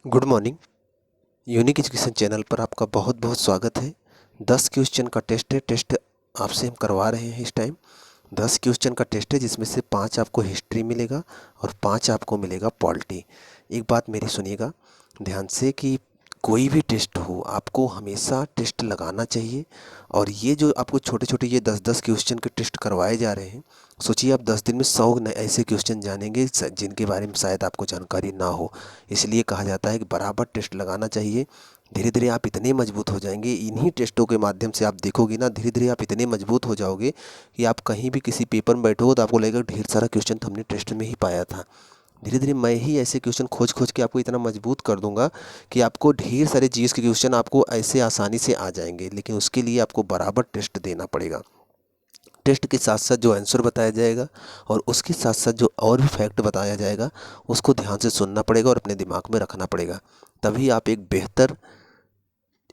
Good morning. Unique education channel पर आपका बहुत बहुत स्वागत है। 10 क्वेश्चन का टेस्ट है। टेस्ट आपसे हम करवा रहे हैं इस टाइम। 10 क्वेश्चन का टेस्ट है जिसमें से 5 आपको हिस्ट्री मिलेगा और 5 आपको मिलेगा पॉलिटी। एक बात मेरी सुनिएगा ध्यान से कि कोई भी टेस्ट हो आपको हमेशा टेस्ट लगाना चाहिए। और ये जो आपको छोटे छोटे ये 10-10 क्वेश्चन के टेस्ट करवाए जा रहे हैं, सोचिए आप 10 दिन में 100 ऐसे क्वेश्चन जानेंगे जिनके बारे में शायद आपको जानकारी ना हो। इसलिए कहा जाता है कि बराबर टेस्ट लगाना चाहिए। धीरे धीरे आप इतने मजबूत हो जाएंगे, इन्हीं टेस्टों के माध्यम से आप देखोगे ना, धीरे धीरे आप इतने मजबूत हो जाओगे कि आप कहीं भी किसी पेपर में बैठोगे तो आपको लगेगा ढेर सारा क्वेश्चन तो हमने टेस्ट में ही पाया था। धीरे धीरे मैं ही ऐसे क्वेश्चन खोज खोज के आपको इतना मजबूत कर दूंगा कि आपको ढेर सारे जीएस के क्वेश्चन आपको ऐसे आसानी से आ जाएंगे। लेकिन उसके लिए आपको बराबर टेस्ट देना पड़ेगा। टेस्ट के साथ साथ जो आंसर बताया जाएगा और उसके साथ साथ जो और भी फैक्ट बताया जाएगा उसको ध्यान से सुनना पड़ेगा और अपने दिमाग में रखना पड़ेगा। तभी आप एक बेहतर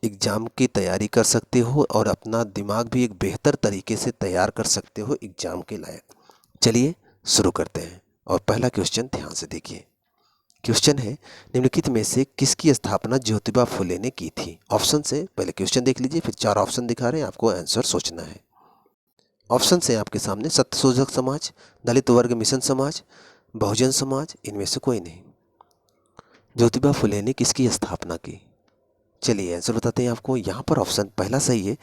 एग्ज़ाम की तैयारी कर सकते हो और अपना दिमाग भी एक बेहतर तरीके से तैयार कर सकते हो एग्ज़ाम के लायक। चलिए शुरू करते हैं और पहला क्वेश्चन ध्यान से देखिए। क्वेश्चन है, निम्नलिखित में से किसकी स्थापना ज्योतिबा फुले ने की थी? ऑप्शन से पहले क्वेश्चन देख लीजिए, फिर 4 ऑप्शन दिखा रहे हैं, आपको आंसर सोचना है। ऑप्शन है आपके सामने, सत्यशोधक समाज, दलित वर्ग मिशन समाज, बहुजन समाज, इनमें से कोई नहीं। ज्योतिबा फुले ने किसकी स्थापना की? चलिए आंसर बताते हैं आपको। यहाँ पर ऑप्शन पहला सही है,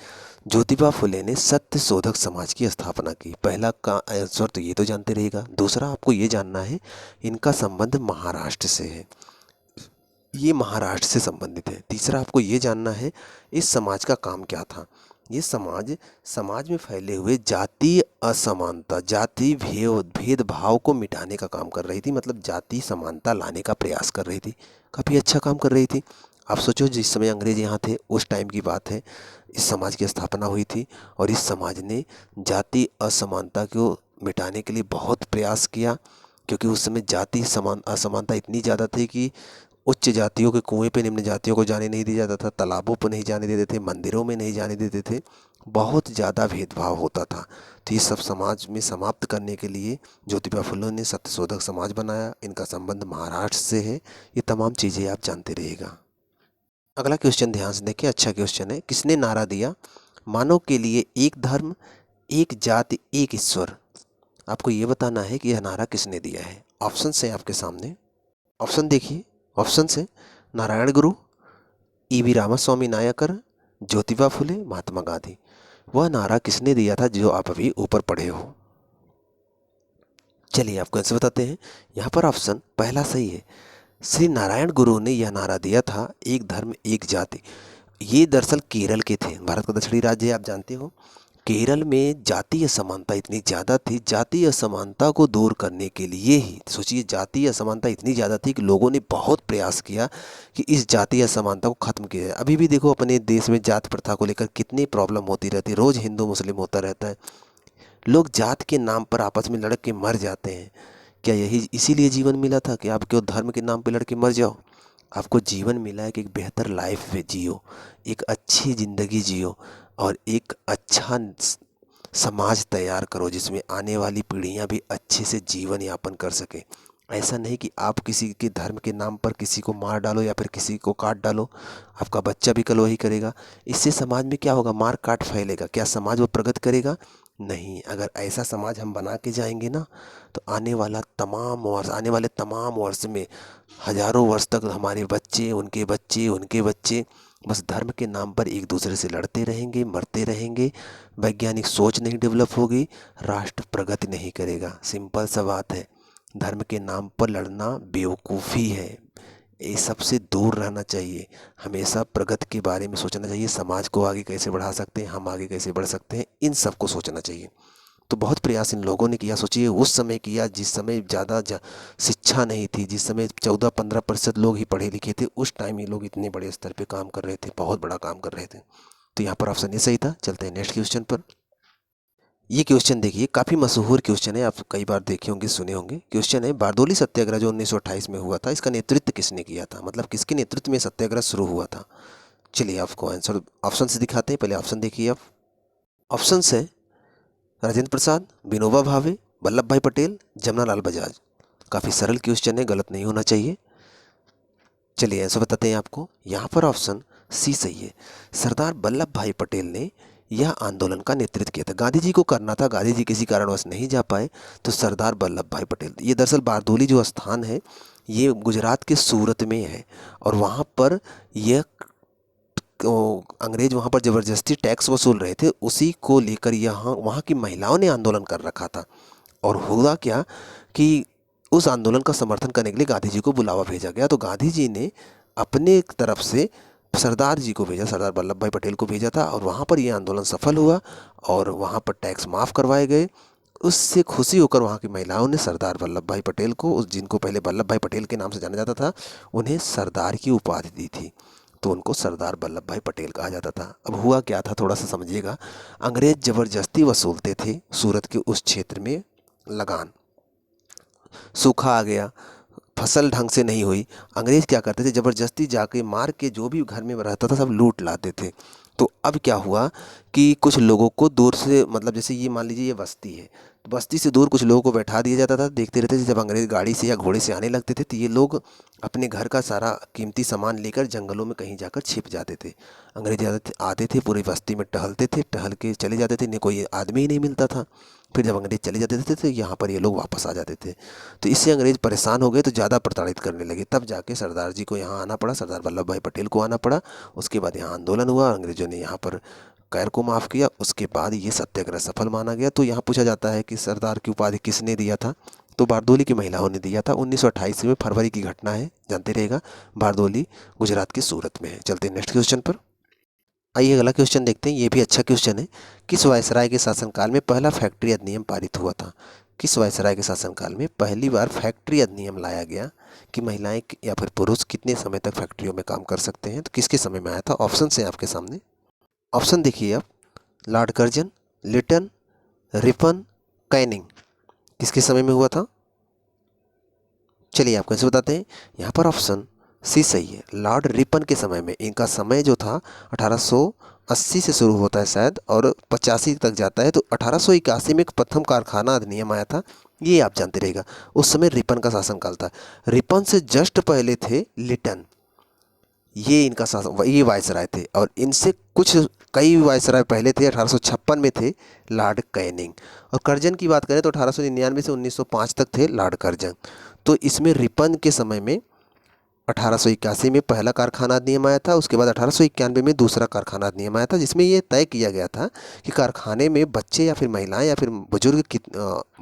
ज्योतिबा फुले ने सत्य शोधक समाज की स्थापना की। पहला का आंसर तो ये तो जानते रहेगा। दूसरा आपको ये जानना है इनका संबंध महाराष्ट्र से है, ये महाराष्ट्र से संबंधित है। तीसरा आपको ये जानना है इस समाज का काम क्या था। ये समाज समाज में फैले हुए जातीय असमानता, जाति भेदभाव को मिटाने का काम कर रही थी, मतलब जाति समानता लाने का प्रयास कर रही थी। काफ़ी अच्छा काम कर रही थी। आप सोचो जिस समय अंग्रेज यहाँ थे उस टाइम की बात है, इस समाज की स्थापना हुई थी और इस समाज ने जाति असमानता को मिटाने के लिए बहुत प्रयास किया। क्योंकि उस समय जाति असमानता इतनी ज़्यादा थी कि उच्च जातियों के कुएं पे निम्न जातियों को जाने नहीं दिया जाता था, तालाबों पर नहीं जाने देते थे, मंदिरों में नहीं जाने देते थे, बहुत ज़्यादा भेदभाव होता था। तो ये सब समाज में समाप्त करने के लिए ज्योतिबा फुले ने सत्यशोधक समाज बनाया। इनका संबंध महाराष्ट्र से है। ये तमाम चीज़ें आप जानते रहिएगा। अगला क्वेश्चन ध्यान से देखिए, अच्छा क्वेश्चन है। किसने नारा दिया मानव के लिए एक धर्म, एक जाति, एक ईश्वर? आपको ये बताना है कि यह नारा किसने दिया है। ऑप्शन है आपके सामने, ऑप्शन देखिए। ऑप्शन है नारायण गुरु, ईवी रामास्वामी नायकर, ज्योतिबा फुले, महात्मा गांधी। वह नारा किसने दिया था जो आप अभी ऊपर पढ़े हो? चलिए आपको आंसर बताते हैं। यहाँ पर ऑप्शन पहला सही है, श्री नारायण गुरु ने यह नारा दिया था, एक धर्म एक जाति। ये दरअसल केरल के थे, भारत का दक्षिणी राज्य है, आप जानते हो। केरल में जातीय असमानता इतनी ज़्यादा थी, जातीय असमानता को दूर करने के लिए ही, सोचिए जातीय असमानता इतनी ज़्यादा थी कि लोगों ने बहुत प्रयास किया कि इस जातीय असमानता को ख़त्म किया जाए। अभी भी देखो अपने देश में जात प्रथा को लेकर कितनी प्रॉब्लम होती रहती है, रोज़ हिंदू मुस्लिम होता रहता है। लोग जात के नाम पर आपस में लड़ के मर जाते हैं। क्या यही इसीलिए जीवन मिला था कि आप क्यों धर्म के नाम पर लड़ के मर जाओ? आपको जीवन मिला है कि एक बेहतर लाइफ जियो, एक अच्छी ज़िंदगी जियो और एक अच्छा समाज तैयार करो जिसमें आने वाली पीढ़ियां भी अच्छे से जीवन यापन कर सके। ऐसा नहीं कि आप किसी के धर्म के नाम पर किसी को मार डालो या फिर किसी को काट डालो। आपका बच्चा भी कल वही करेगा। इससे समाज में क्या होगा, मार काट फैलेगा। क्या समाज वो प्रगति करेगा? नहीं। अगर ऐसा समाज हम बना के जाएंगे ना, तो आने वाले तमाम वर्ष में हजारों वर्ष तक हमारे बच्चे, उनके बच्चे, उनके बच्चे बस धर्म के नाम पर एक दूसरे से लड़ते रहेंगे, मरते रहेंगे। वैज्ञानिक सोच नहीं डेवलप होगी, राष्ट्र प्रगति नहीं करेगा। सिंपल सा बात है, धर्म के नाम पर लड़ना बेवकूफ़ी है। ये सबसे दूर रहना चाहिए। हमेशा प्रगति के बारे में सोचना चाहिए, समाज को आगे कैसे बढ़ा सकते हैं, हम आगे कैसे बढ़ सकते हैं, इन सब को सोचना चाहिए। तो बहुत प्रयास इन लोगों ने किया। सोचिए उस समय किया जिस समय ज़्यादा शिक्षा नहीं थी, जिस समय 14-15% लोग ही पढ़े लिखे थे। उस टाइम ये लोग इतने बड़े स्तर पे काम कर रहे थे, बहुत बड़ा काम कर रहे थे। तो यहाँ पर ऑप्शन ये सही था। चलते हैं नेक्स्ट क्वेश्चन पर। ये क्वेश्चन देखिए, काफ़ी मशहूर क्वेश्चन है, आप कई बार देखे होंगे, सुने होंगे। क्वेश्चन है, बारदोली सत्याग्रह जो 1928 में हुआ था, इसका नेतृत्व किसने किया था? मतलब किसके नेतृत्व में सत्याग्रह शुरू हुआ था? चलिए आपको आंसर ऑप्शन से दिखाते हैं। पहले ऑप्शन देखिए आप। ऑप्शन है राजेंद्र प्रसाद, विनोबा भावे, वल्लभ भाई पटेल, जमनालाल बजाज। काफ़ी सरल क्वेश्चन है, गलत नहीं होना चाहिए। चलिए आंसर बताते हैं आपको। यहाँ पर ऑप्शन सी सही है। सरदार वल्लभ भाई पटेल ने यह आंदोलन का नेतृत्व किया था। गांधी जी को करना था, गांधी जी किसी कारणवश नहीं जा पाए, तो सरदार वल्लभ भाई पटेल। ये दरअसल बारदोली जो स्थान है ये गुजरात के सूरत में है, और वहाँ पर यह अंग्रेज वहाँ पर ज़बरदस्ती टैक्स वसूल रहे थे, उसी को लेकर यहाँ वहाँ की महिलाओं ने आंदोलन कर रखा था। और हुआ क्या कि उस आंदोलन का समर्थन करने के लिए गांधी जी को बुलावा भेजा गया, तो गांधी जी ने अपने तरफ से सरदार जी को भेजा, सरदार वल्लभ भाई पटेल को भेजा था, और वहाँ पर ये आंदोलन सफल हुआ और वहाँ पर टैक्स माफ़ करवाए गए। उससे खुशी होकर वहाँ की महिलाओं ने सरदार वल्लभ भाई पटेल को, उस जिनको पहले वल्लभ भाई पटेल के नाम से जाना जाता था, उन्हें सरदार की उपाधि दी थी, तो उनको सरदार वल्लभ भाई पटेल कहा जाता था। अब हुआ क्या था थोड़ा सा समझिएगा। अंग्रेज ज़बरदस्ती वसूलते थे सूरत के उस क्षेत्र में लगान, सूखा आ गया, फसल ढंग से नहीं हुई, अंग्रेज़ क्या करते थे, ज़बरदस्ती जाके मार के जो भी घर में रहता था सब लूट लाते थे। तो अब क्या हुआ कि कुछ लोगों को दूर से, मतलब जैसे ये मान लीजिए ये बस्ती है, तो बस्ती से दूर कुछ लोगों को बैठा दिया जाता था, देखते रहते थे। जब अंग्रेज़ गाड़ी से या घोड़े से आने लगते थे तो ये लोग अपने घर का सारा कीमती सामान लेकर जंगलों में कहीं जाकर छिप जाते थे। अंग्रेज आते थे, पूरी बस्ती में टहलते थे, टहल के चले जाते थे, इन्हें कोई आदमी ही नहीं मिलता था। फिर जब अंग्रेज चले जाते थे तो यहाँ पर ये लोग वापस आ जाते थे। तो इससे अंग्रेज परेशान हो गए, तो ज़्यादा प्रताड़ित करने लगे। तब जाके सरदार जी को यहाँ आना पड़ा, सरदार वल्लभ भाई पटेल को आना पड़ा। उसके बाद यहाँ आंदोलन हुआ, अंग्रेजों ने यहाँ पर कैर को माफ़ किया, उसके बाद ये सत्याग्रह सफल माना गया। तो यहाँ पूछा जाता है कि सरदार की उपाधि किसने दिया था, तो बारदोली की महिलाओं ने दिया था। 1928 में फरवरी की घटना है, जानते रहेगा। बारदोली गुजरात के सूरत में है। चलते हैं नेक्स्ट क्वेश्चन पर। आइए अगला क्वेश्चन देखते हैं, ये भी अच्छा क्वेश्चन है। किस वायसराय के शासनकाल में पहला फैक्ट्री अधिनियम पारित हुआ था? किस वायसराय के शासनकाल में पहली बार फैक्ट्री अधिनियम लाया गया कि महिलाएं या फिर पुरुष कितने समय तक फैक्ट्रियों में काम कर सकते हैं? तो किसके समय में आया था? ऑप्शन है आपके सामने। ऑप्शन देखिए आप, lord Curzon, Lytton, Ripon, Canning. किसके समय में हुआ था? चलिए आपको ऐसे बताते हैं। यहाँ पर ऑप्शन सी सही है, लॉर्ड रिपन के समय में। इनका समय जो था 1880 से शुरू होता है शायद, और 85 तक जाता है। तो 1881 में एक प्रथम कारखाना अधिनियम आया था, ये आप जानते रहेगा। उस समय रिपन का शासनकाल था। रिपन से जस्ट पहले थे लिटन, ये इनका शासन, ये वायसराय थे। और इनसे कुछ कई वायसराय पहले थे, 1856 में थे लॉर्ड कैनिंग। और कर्जन की बात करें तो 1899 से 1905 तक थे लॉर्ड कर्जन। तो इसमें रिपन के समय में 1881 में पहला कारखाना अधिनियम आया था। उसके बाद 1891 में दूसरा कारखाना अधिनियम आया था, जिसमें ये तय किया गया था कि कारखाने में बच्चे या फिर महिलाएं या फिर बुजुर्ग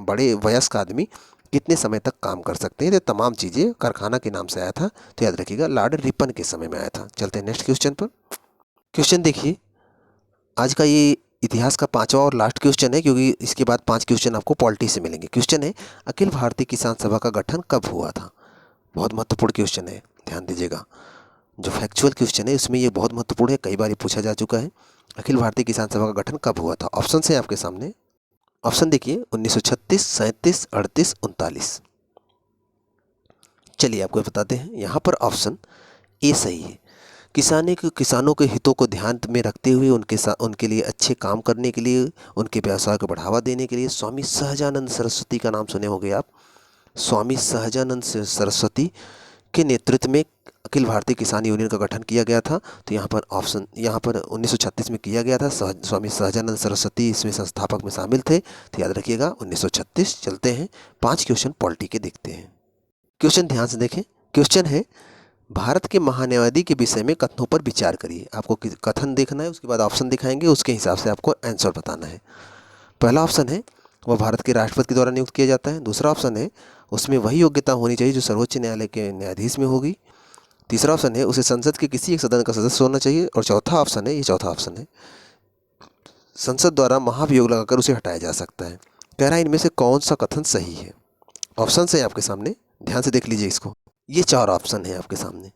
बड़े वयस्क आदमी कितने समय तक काम कर सकते हैं। ये तमाम चीज़ें कारखाना के नाम से आया था, तो याद रखिएगा लॉर्ड रिपन के समय में आया था। चलते हैं नेक्स्ट क्वेश्चन पर। क्वेश्चन देखिए, आज का ये इतिहास का 5वां और लास्ट क्वेश्चन है, क्योंकि इसके बाद 5 क्वेश्चन आपको पॉलिटी से मिलेंगे। क्वेश्चन है, अखिल भारतीय किसान सभा का गठन कब हुआ था? बहुत महत्वपूर्ण क्वेश्चन है, ध्यान दीजिएगा। जो फैक्चुअल क्वेश्चन है उसमें ये बहुत महत्वपूर्ण है, कई बार ये पूछा जा चुका है। अखिल भारतीय किसान सभा का गठन कब हुआ था? ऑप्शन है आपके सामने। ऑप्शन देखिए, 1936, 37, 38, 39। चलिए आपको बताते हैं। यहाँ पर ऑप्शन ए सही है। किसानों के हितों को ध्यान में रखते हुए उनके लिए अच्छे काम करने के लिए, उनके व्यवसाय को बढ़ावा देने के लिए स्वामी सहजानंद सरस्वती का नाम सुने होंगे आप। स्वामी सहजानंद सरस्वती के नेतृत्व में अखिल भारतीय किसान यूनियन का गठन किया गया था। तो यहाँ पर 1936 में किया गया था। स्वामी सहजानंद सरस्वती इसमें संस्थापक में शामिल थे, तो याद रखिएगा 1936। चलते हैं 5 क्वेश्चन पॉलिटी के देखते हैं। क्वेश्चन ध्यान से देखें। क्वेश्चन है, भारत के महान्यायवादी के विषय में कथनों पर विचार करिए। आपको कथन देखना है, उसके बाद ऑप्शन दिखाएंगे, उसके हिसाब से आपको आंसर बताना है। पहला ऑप्शन है, वह भारत के राष्ट्रपति के द्वारा नियुक्त किया जाता है। दूसरा ऑप्शन है, उसमें वही योग्यता होनी चाहिए जो सर्वोच्च न्यायालय के न्यायाधीश में होगी। तीसरा ऑप्शन है, उसे संसद के किसी एक सदन का सदस्य होना चाहिए। और चौथा ऑप्शन है, ये चौथा ऑप्शन है, संसद द्वारा महाभियोग लगाकर उसे हटाया जा सकता है। कह रहा है इनमें से कौन सा कथन सही है? ऑप्शन है आपके सामने, ध्यान से देख लीजिए इसको। ये 4 ऑप्शन है आपके सामने।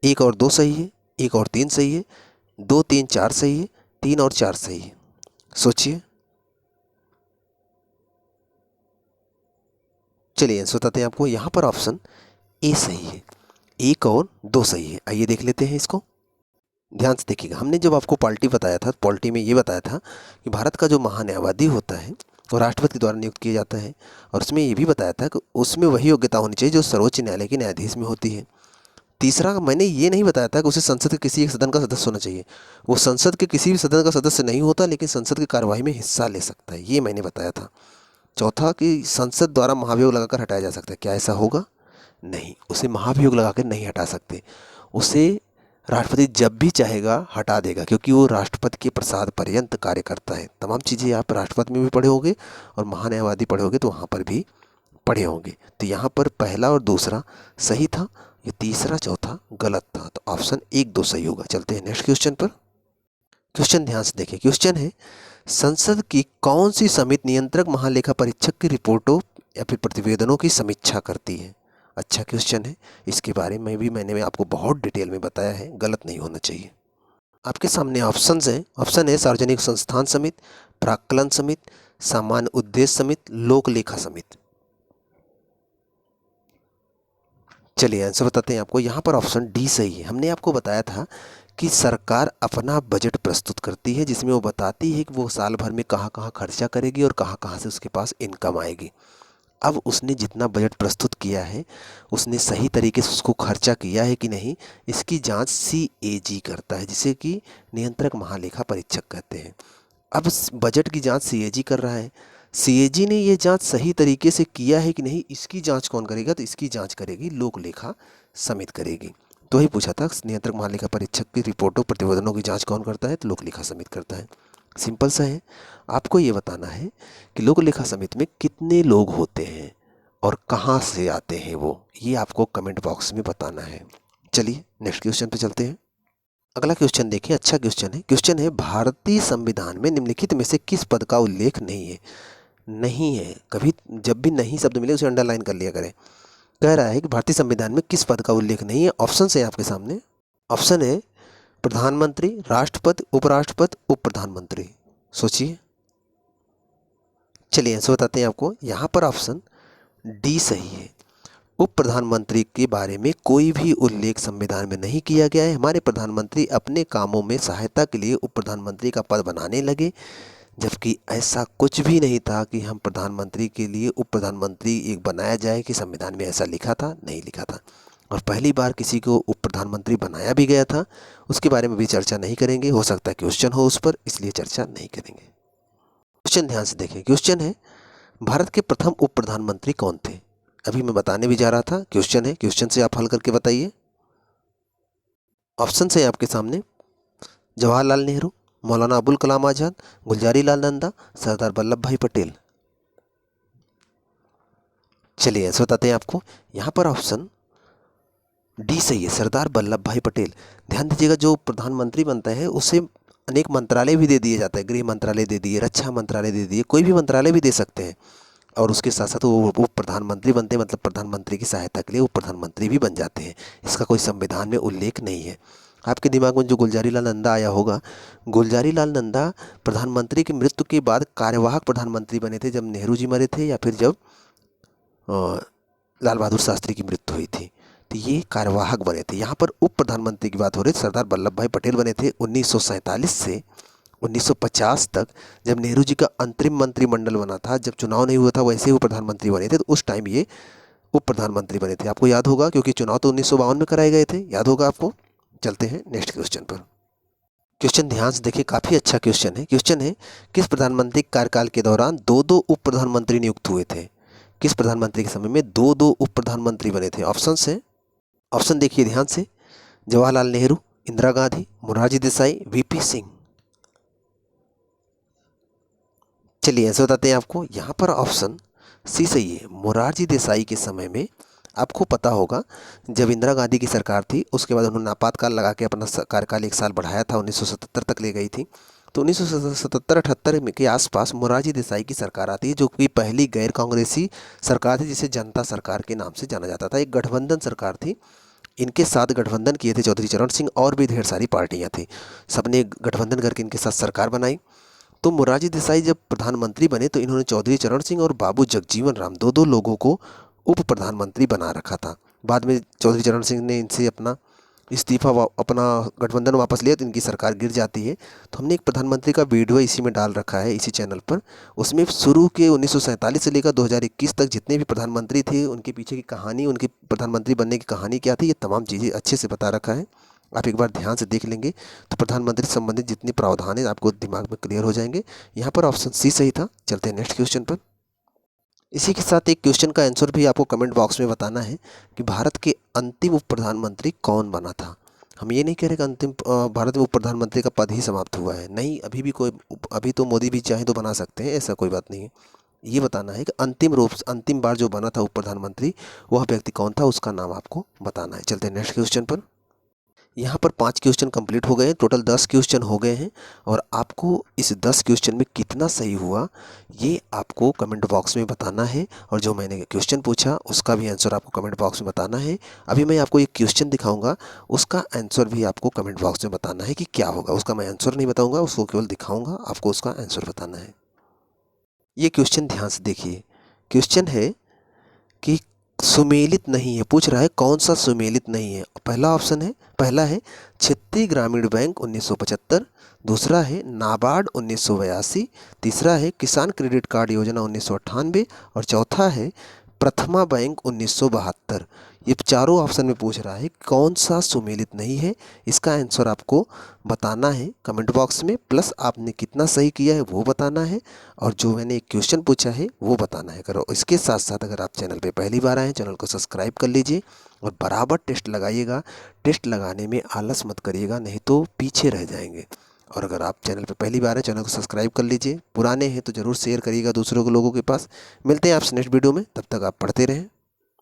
1 और 2 सही है, 1 और 3 सही है, 2, 3, 4 सही है, 3 और 4 सही है। सोचिए। चलिए आंसर बताते हैं आपको। यहाँ पर ऑप्शन ए सही है, 1 और 2 सही है। आइए देख लेते हैं इसको, ध्यान से देखिएगा। हमने जब आपको पॉलिटी बताया था, पॉलिटी में ये बताया था कि भारत का जो महान्यायवादी होता है वो राष्ट्रपति द्वारा नियुक्त किया जाता है। और उसमें ये भी बताया था कि उसमें वही योग्यता होनी चाहिए जो सर्वोच्च न्यायालय के न्यायाधीश में होती है। तीसरा मैंने ये नहीं बताया था कि उसे संसद के किसी एक सदन का सदस्य होना चाहिए। वो संसद के किसी भी सदन का सदस्य नहीं होता, लेकिन संसद की कार्यवाही में हिस्सा ले सकता है, ये मैंने बताया था। चौथा कि संसद द्वारा महाभियोग लगाकर हटाया जा सकता है। क्या ऐसा होगा? नहीं, उसे महाभियोग लगाकर नहीं हटा सकते। उसे राष्ट्रपति जब भी चाहेगा हटा देगा, क्योंकि वो राष्ट्रपति के प्रसाद पर्यंत कार्य करता है। तमाम चीज़ें आप राष्ट्रपति में भी पढ़े होंगे और महान्यायवादी पढ़े होंगे तो वहाँ पर भी पढ़े होंगे। तो यहाँ पर पहला और दूसरा सही था, ये तीसरा चौथा गलत था। तो ऑप्शन 1, 2 सही होगा। चलते हैं नेक्स्ट क्वेश्चन पर। क्वेश्चन ध्यान से देखें। क्वेश्चन है, संसद की कौन सी समिति नियंत्रक महालेखा परीक्षक की रिपोर्टों या फिर प्रतिवेदनों की समीक्षा करती है? अच्छा क्वेश्चन है, इसके बारे में भी मैंने आपको बहुत डिटेल में बताया है, गलत नहीं होना चाहिए। आपके सामने ऑप्शंस हैं। ऑप्शन है सार्वजनिक संस्थान समिति, प्राक्कलन समिति, सामान्य उद्देश्य समिति, लोक लेखा समिति। चलिए आंसर बताते हैं आपको। यहाँ पर ऑप्शन डी सही है। हमने आपको बताया था कि सरकार अपना बजट प्रस्तुत करती है, जिसमें वो बताती है कि वो साल भर में कहाँ कहाँ खर्चा करेगी और कहाँ कहाँ से उसके पास इनकम आएगी। अब उसने जितना बजट प्रस्तुत किया है, उसने सही तरीके से उसको खर्चा किया है कि नहीं, इसकी जांच CAG करता है, जिसे कि नियंत्रक महालेखा परीक्षक कहते हैं। अब बजट की जांच CAG कर रहा है। CAG ने ये जांच सही तरीके से किया है कि नहीं, इसकी जांच कौन करेगा? तो इसकी जांच करेगी लोक लेखा समिति करेगी। तो वही पूछा था, नियंत्रक महालेखा परीक्षक की रिपोर्टों प्रतिवेदनों की जांच कौन करता है? तो लोक लेखा समिति करता है। सिंपल सा है। आपको ये बताना है कि लोक लेखा समिति में कितने लोग होते हैं और कहाँ से आते हैं वो, ये आपको कमेंट बॉक्स में बताना है। चलिए नेक्स्ट क्वेश्चन पे चलते हैं। अगला क्वेश्चन देखिए, अच्छा क्वेश्चन है। क्वेश्चन है, भारतीय संविधान में निम्नलिखित में से किस पद का उल्लेख नहीं है? नहीं है, कभी जब भी नहीं शब्द मिले उसे अंडरलाइन कर लिया करें। कह रहा है कि भारतीय संविधान में किस पद का उल्लेख नहीं है। ऑप्शन है आपके सामने। ऑप्शन है प्रधानमंत्री, राष्ट्रपति, उपराष्ट्रपति, उप प्रधानमंत्री। सोचिए। चलिए आंसर बताते हैं आपको। यहाँ पर ऑप्शन डी सही है। उप प्रधानमंत्री के बारे में कोई भी उल्लेख संविधान में नहीं किया गया है। हमारे प्रधानमंत्री अपने कामों में सहायता के लिए उप प्रधानमंत्री का पद बनाने लगे, जबकि ऐसा कुछ भी नहीं था कि हम प्रधानमंत्री के लिए उप प्रधानमंत्री एक बनाया जाए, कि संविधान में ऐसा लिखा था, नहीं लिखा था। और पहली बार किसी को उप प्रधानमंत्री बनाया भी गया था, उसके बारे में भी चर्चा नहीं करेंगे। हो सकता है क्वेश्चन हो उस पर, इसलिए चर्चा नहीं करेंगे। क्वेश्चन ध्यान से देखें। क्वेश्चन है, भारत के प्रथम उप प्रधानमंत्री कौन थे? अभी मैं बताने भी जा रहा था। क्वेश्चन है, क्वेश्चन से आप हल करके बताइए। ऑप्शन है आपके सामने। जवाहरलाल नेहरू, मौलाना अबुल कलाम आज़ाद, गुलजारी लाल नंदा, सरदार वल्लभ भाई पटेल। चलिए ऐसा बताते हैं आपको। यहाँ पर ऑप्शन डी सही है, सरदार वल्लभ भाई पटेल। ध्यान दीजिएगा, जो प्रधानमंत्री बनता है उसे अनेक मंत्रालय भी दे दिए जाते हैं। गृह मंत्रालय दे दिए, रक्षा मंत्रालय दे दिए, कोई भी मंत्रालय भी दे सकते हैं। और उसके साथ साथ वो उप प्रधानमंत्री बनते हैं, मतलब प्रधानमंत्री की सहायता के लिए उप प्रधानमंत्री भी बन जाते हैं। इसका कोई संविधान में उल्लेख नहीं है। आपके दिमाग में जो गुलजारी लाल नंदा आया होगा, गुलजारी लाल नंदा प्रधानमंत्री की मृत्यु के बाद कार्यवाहक प्रधानमंत्री बने थे, जब नेहरू जी मरे थे या फिर जब लाल बहादुर शास्त्री की मृत्यु हुई थी, तो ये कार्यवाहक बने थे। यहाँ पर उप प्रधानमंत्री की बात हो रही है, सरदार वल्लभ भाई पटेल बने थे 1947 से 1950 तक, जब नेहरू जी का अंतरिम मंत्रिमंडल बना था, जब चुनाव नहीं हुआ था वैसे वो प्रधानमंत्री बने थे, तो उस टाइम ये उप प्रधानमंत्री बने थे। आपको याद होगा, क्योंकि चुनाव तो 1952 में कराए गए थे, याद होगा आपको। चलते हैं नेक्स्ट क्वेश्चन पर। क्वेश्चन ध्यान से देखिए, काफ़ी अच्छा क्वेश्चन है। क्वेश्चन है, किस प्रधानमंत्री कार्यकाल के दौरान दो दो उप प्रधानमंत्री नियुक्त हुए थे? किस प्रधानमंत्री के समय में दो दो उप प्रधानमंत्री बने थे? ऑप्शन है, ऑप्शन देखिए ध्यान से। जवाहरलाल नेहरू, इंदिरा गांधी, मोरारजी देसाई, VP सिंह। चलिए ऐसे बताते हैं आपको। यहाँ पर ऑप्शन सी सही है। मोरारजी देसाई के समय में आपको पता होगा, जब इंदिरा गांधी की सरकार थी, उसके बाद उन्होंने आपातकाल लगा के अपना कार्यकाल 1 साल बढ़ाया था, 1977 तक ले गई थी। तो 1977-78 के आसपास मोरारजी देसाई की सरकार आती है, जो कि पहली गैर कांग्रेसी सरकार थी, जिसे जनता सरकार के नाम से जाना जाता था। एक गठबंधन सरकार थी। इनके साथ गठबंधन किए थे चौधरी चरण सिंह, और भी ढेर सारी पार्टियाँ थी। सबने गठबंधन करके इनके साथ सरकार बनाई। तो मोरारजी देसाई जब प्रधानमंत्री बने, तो इन्होंने चौधरी चरण सिंह और बाबू जगजीवन राम दो लोगों को उप प्रधानमंत्री बना रखा था। बाद में चौधरी चरण सिंह ने इनसे अपना अपना गठबंधन वापस लिया तो इनकी सरकार गिर जाती है। तो हमने एक प्रधानमंत्री का वीडियो इसी में डाल रखा है इसी चैनल पर। उसमें शुरू के 1947 से लेकर 2021 तक जितने भी प्रधानमंत्री थे उनके पीछे की कहानी, उनके प्रधानमंत्री बनने की कहानी क्या थी, ये तमाम चीज़ें अच्छे से बता रखा है। आप एक बार ध्यान से देख लेंगे तो प्रधानमंत्री से संबंधित जितनी प्रावधान है आपको दिमाग में क्लियर हो जाएंगे। यहाँ पर ऑप्शन सी सही था। चलते हैं नेक्स्ट क्वेश्चन पर। इसी के साथ एक क्वेश्चन का आंसर भी आपको कमेंट बॉक्स में बताना है कि भारत के अंतिम उप प्रधानमंत्री कौन बना था। हम ये नहीं कह रहे कि भारत में उप प्रधानमंत्री का पद ही समाप्त हुआ है, नहीं, अभी तो मोदी भी चाहे तो बना सकते हैं, ऐसा कोई बात नहीं है। ये बताना है कि अंतिम बार जो बना था उप प्रधानमंत्री वह व्यक्ति कौन था, उसका नाम आपको बताना है। चलते हैं नेक्स्ट क्वेश्चन पर। यहाँ पर 5 क्वेश्चन कंप्लीट हो गए हैं, टोटल 10 क्वेश्चन हो गए हैं और आपको इस 10 क्वेश्चन में कितना सही हुआ ये आपको कमेंट बॉक्स में बताना है। और जो मैंने क्वेश्चन पूछा उसका भी आंसर आपको कमेंट बॉक्स में बताना है। अभी मैं आपको एक क्वेश्चन दिखाऊंगा, उसका आंसर भी आपको कमेंट बॉक्स में बताना है कि क्या होगा। उसका मैं आंसर नहीं बताऊँगा, उसको केवल दिखाऊँगा, आपको उसका आंसर बताना है। ये क्वेश्चन ध्यान से देखिए। क्वेश्चन है कि सुमेलित नहीं है, पूछ रहा है कौन सा सुमेलित नहीं है। पहला है क्षेत्रीय ग्रामीण बैंक 1975, दूसरा है नाबार्ड 1982, तीसरा है किसान क्रेडिट कार्ड योजना 1998 और चौथा है प्रथमा बैंक 1972। ये चारों ऑप्शन में पूछ रहा है कौन सा सुमेलित नहीं है। इसका आंसर आपको बताना है कमेंट बॉक्स में, प्लस आपने कितना सही किया है वो बताना है और जो मैंने एक क्वेश्चन पूछा है वो बताना है। करो इसके साथ साथ अगर आप चैनल पे पहली बार आए हैं चैनल को सब्सक्राइब कर लीजिए और बराबर टेस्ट लगाइएगा। टेस्ट लगाने में आलस मत करिएगा, नहीं तो पीछे रह जाएंगे। और अगर आप चैनल पे पहली बार है चैनल को सब्सक्राइब कर लीजिए, पुराने हैं तो ज़रूर शेयर करिएगा दूसरों के लोगों के पास। मिलते हैं आपसे नेक्स्ट वीडियो में, तब तक आप पढ़ते रहें।